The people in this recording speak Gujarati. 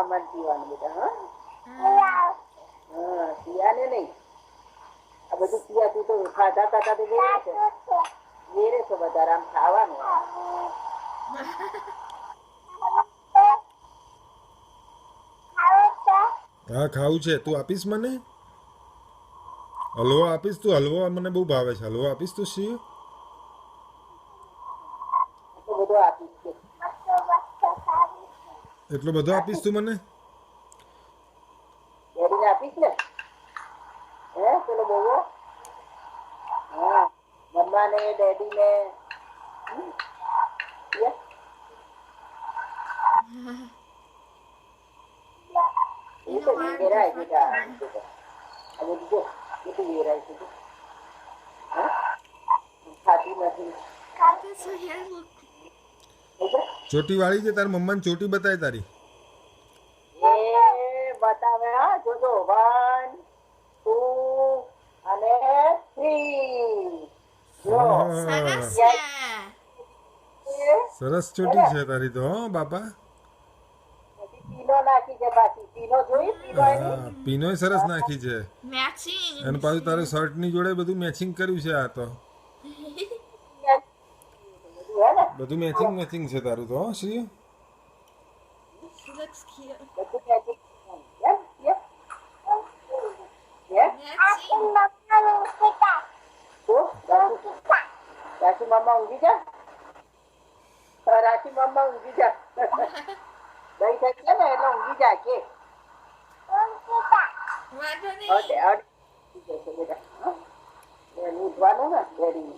મામાને પીવાનું બેટા. હા પીવાને નહીં, આ બધું પીવા તું તો ખાધા ખાધા તો વેરે છે બધા આમ ખાવાનું. હા ખાવું છે. તું આપીશ મને હલવો આપીશ? તું હલવો મને બહુ ભાવે છે. હલવો આપીશ તું શિવ? બધું આપીશ કે એટલો બધો આપીશ તું મને? ડેડીને આપીશ ને. હે પેલો બહુ હા મમ્માને ડેડીને એ તો વેરાય બેટા. હવે જો કેટલું વેરાય છે ખાતી નથી. ચોટી વાળી છે તારી મમ્માને ચોટી બતાય તારી. એ બતાવે હા જોજો 1 2 અને 3 જો સરસ ચોટી છે તારી તો હો બાપા. પીનો નાખી છે બાકી પીનો જોઈ પીનો એની હા પીનોય સરસ નાખી છે. અને પાછું તારું શર્ટ ની જોડે બધું મેચિંગ કર્યું છે. આ તો બધું હે ને બધું મેચિંગ મેચિંગ છે તારું તો હો શિવ. બધું મેચિંગ એમ રાખી મામા ઊંઘી જા. રાખી મામા ઊંઘી જા. દહીં થઈ છે ને એટલે ઊંઘી જા કે બેટા ઉઠવાનું ને ડેડી